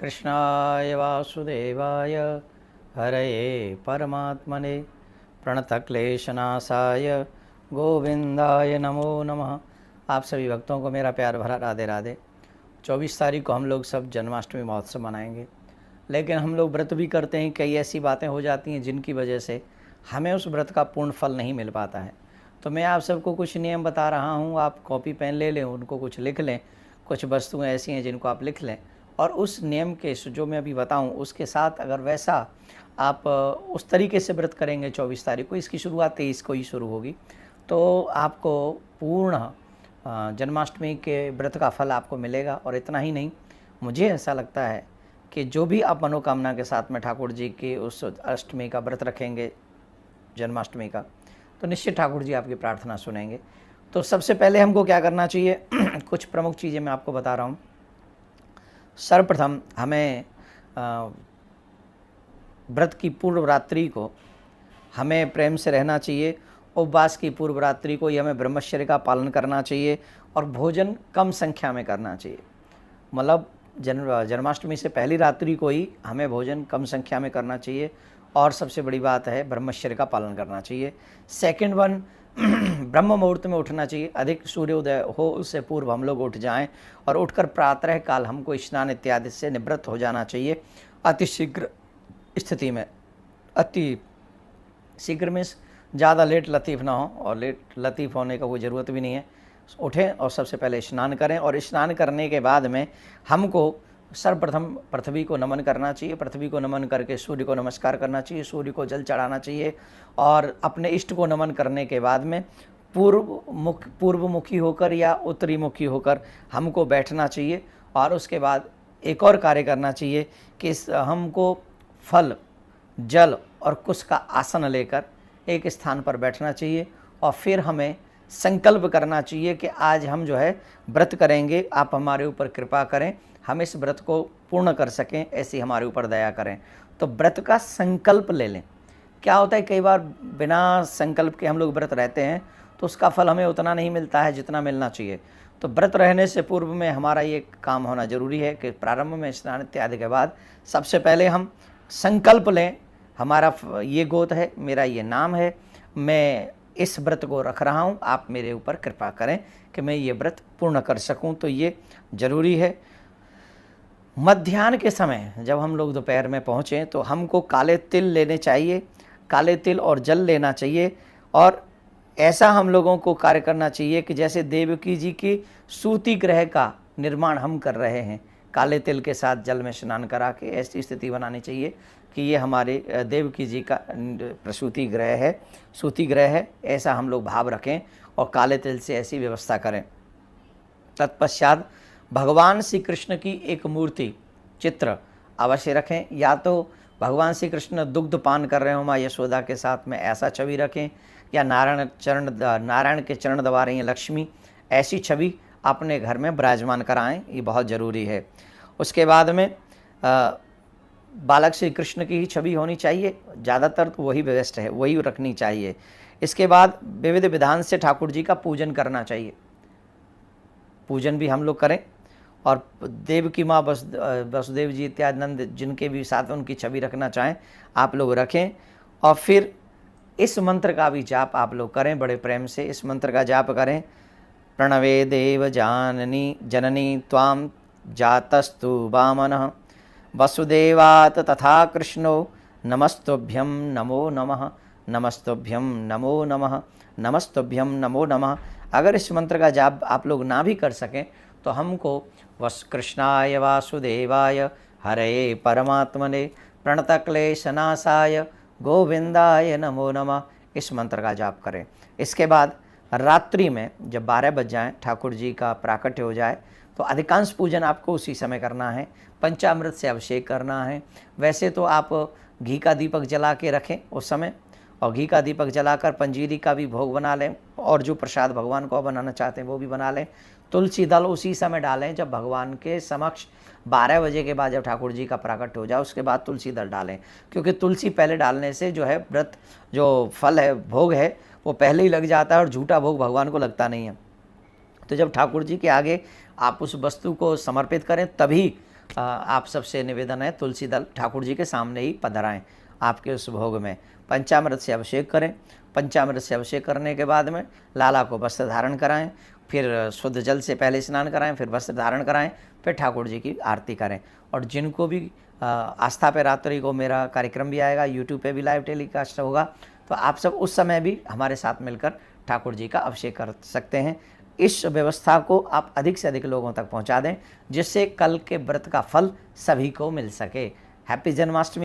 कृष्णाय वासुदेवाय हरये परमात्मने प्रणतक्लेशनाशाय गोविंदाय नमो नमः। आप सभी भक्तों को मेरा प्यार भरा राधे राधे। 24 तारीख को हम लोग सब जन्माष्टमी महोत्सव मनाएंगे, लेकिन हम लोग व्रत भी करते हैं। कई ऐसी बातें हो जाती हैं जिनकी वजह से हमें उस व्रत का पूर्ण फल नहीं मिल पाता है। तो मैं आप सबको कुछ नियम बता रहा हूँ, आप कॉपी पेन ले लें, उनको कुछ लिख लें। कुछ वस्तुएं ऐसी हैं जिनको आप लिख लें और उस नियम के जो मैं अभी बताऊं उसके साथ अगर वैसा आप उस तरीके से व्रत करेंगे 24 तारीख को, इसकी शुरुआत 23 को ही शुरू होगी, तो आपको पूर्ण जन्माष्टमी के व्रत का फल आपको मिलेगा। और इतना ही नहीं, मुझे ऐसा लगता है कि जो भी आप मनोकामना के साथ में ठाकुर जी की उस अष्टमी का व्रत रखेंगे, जन्माष्टमी का, तो निश्चित ठाकुर जी आपकी प्रार्थना सुनेंगे। तो सबसे पहले हमको क्या करना चाहिए कुछ प्रमुख चीज़ें मैं आपको बता रहा हूँ। सर्वप्रथम हमें व्रत की पूर्व रात्रि को हमें प्रेम से रहना चाहिए। उपवास की पूर्व रात्रि को ही हमें ब्रह्मचर्य का पालन करना चाहिए और भोजन कम संख्या में करना चाहिए। मतलब जन्माष्टमी से पहली रात्रि को ही हमें भोजन कम संख्या में करना चाहिए और सबसे बड़ी बात है ब्रह्मचर्य का पालन करना चाहिए। सेकंड वन, ब्रह्म मुहूर्त में उठना चाहिए। अधिक सूर्योदय हो उससे पूर्व हम लोग उठ जाएं और उठकर प्रातः काल हमको स्नान इत्यादि से निवृत्त हो जाना चाहिए। अति शीघ्र स्थिति में, अति शीघ्र में ज़्यादा लेट लतीफ़ ना हो, और लेट लतीफ़ होने का कोई ज़रूरत भी नहीं है। उठें और सबसे पहले स्नान करें और स्नान करने के बाद में हमको सर्वप्रथम पृथ्वी को नमन करना चाहिए। पृथ्वी को नमन करके सूर्य को नमस्कार करना चाहिए, सूर्य को जल चढ़ाना चाहिए और अपने इष्ट को नमन करने के बाद में पूर्वमुखी होकर या उत्तरी मुखी होकर हमको बैठना चाहिए। और उसके बाद एक और कार्य करना चाहिए कि हमको फल, जल और कुश का आसन लेकर एक स्थान पर बैठना चाहिए और फिर हमें संकल्प करना चाहिए कि आज हम जो है व्रत करेंगे, आप हमारे ऊपर कृपा करें, हम इस व्रत को पूर्ण कर सकें, ऐसी हमारे ऊपर दया करें। तो व्रत का संकल्प ले लें। क्या होता है, कई बार बिना संकल्प के हम लोग व्रत रहते हैं तो उसका फल हमें उतना नहीं मिलता है जितना मिलना चाहिए। तो व्रत रहने से पूर्व में हमारा ये काम होना जरूरी है कि प्रारंभ में स्नान इत्यादि के बाद सबसे पहले हम संकल्प लें, हमारा ये गोत्र है, मेरा ये नाम है, मैं इस व्रत को रख रहा हूँ, आप मेरे ऊपर कृपा करें कि मैं ये व्रत पूर्ण कर सकूँ। तो ये ज़रूरी है। मध्याह्न के समय जब हम लोग दोपहर में पहुँचें तो हमको काले तिल लेने चाहिए, काले तिल और जल लेना चाहिए। और ऐसा हम लोगों को कार्य करना चाहिए कि जैसे देवकी जी की सूती ग्रह का निर्माण हम कर रहे हैं, काले तिल के साथ जल में स्नान करा के ऐसी स्थिति बनानी चाहिए कि ये हमारे देवकी जी का प्रसूति ग्रह है, सूती ग्रह है, ऐसा हम लोग भाव रखें और काले तिल से ऐसी व्यवस्था करें। तत्पश्चात भगवान श्री कृष्ण की एक मूर्ति चित्र अवश्य रखें। या तो भगवान श्री कृष्ण दुग्ध पान कर रहे हो माँ यशोदा के साथ में, ऐसा छवि रखें, या नारायण के चरण दबा रही हैं लक्ष्मी, ऐसी छवि अपने घर में विराजमान कराएं, ये बहुत ज़रूरी है। उसके बाद में बालक श्री कृष्ण की ही छवि होनी चाहिए, ज़्यादातर तो वही बेस्ट है, वही रखनी चाहिए। इसके बाद विविध विधान से ठाकुर जी का पूजन करना चाहिए, पूजन भी हम लोग करें। और देव की माँ वसुदेव जी इत्यादि नंद जिनके भी साथ उनकी छवि रखना चाहें आप लोग रखें। और फिर इस मंत्र का भी जाप आप लोग करें, बड़े प्रेम से इस मंत्र का जाप करें। प्रणवे देव जाननी जननी त्वाम जातस्तु वामनः वसुदेवात तथा कृष्णो नमस्तुभ्यं नमो नमः, नमस्तुभ्यं नमो नमः, नमस्तुभ्यं नमो नमः। अगर इस मंत्र का जाप आप लोग ना भी कर सकें तो हमको कृष्णाय वासुदेवाय हरये परमात्मने प्रणतक्लेशनाशाय गोविंदाय नमो नमः, इस मंत्र का जाप करें। इसके बाद रात्रि में जब 12 बज जाएँ, ठाकुर जी का प्राकट्य हो जाए, तो अधिकांश पूजन आपको उसी समय करना है। पंचामृत से अभिषेक करना है। वैसे तो आप घी का दीपक जला के रखें उस समय, और घी का दीपक जलाकर पंजीरी का भी भोग बना लें, और जो प्रसाद भगवान को बनाना चाहते हैं वो भी बना लें। तुलसी दल उसी समय डालें जब भगवान के समक्ष 12 बजे के बाद, जब ठाकुर जी का प्राकट्य हो जाए उसके बाद तुलसी दल डालें, क्योंकि तुलसी पहले डालने से जो है व्रत जो फल है, भोग है, वो पहले ही लग जाता है और झूठा भोग भगवान को लगता नहीं है। तो जब ठाकुर जी के आगे आप उस वस्तु को समर्पित करें तभी आप सबसे निवेदन है तुलसी दल ठाकुर जी के सामने ही पधराएं आपके उस भोग में। पंचामृत से अभिषेक करें। पंचामृत से अभिषेक करने के बाद में लाला को वस्त्र धारण कराएं, फिर शुद्ध जल से पहले स्नान कराएं, फिर वस्त्र धारण कराएं, फिर ठाकुर जी की आरती करें। और जिनको भी आस्था पे रात्रि को मेरा कार्यक्रम भी आएगा, यूट्यूब पे भी लाइव टेलीकास्ट होगा, तो आप सब उस समय भी हमारे साथ मिलकर ठाकुर जी का अभिषेक कर सकते हैं। इस व्यवस्था को आप अधिक से अधिक लोगों तक पहुंचा दें, जिससे कल के व्रत का फल सभी को मिल सके। हैप्पी जन्माष्टमी।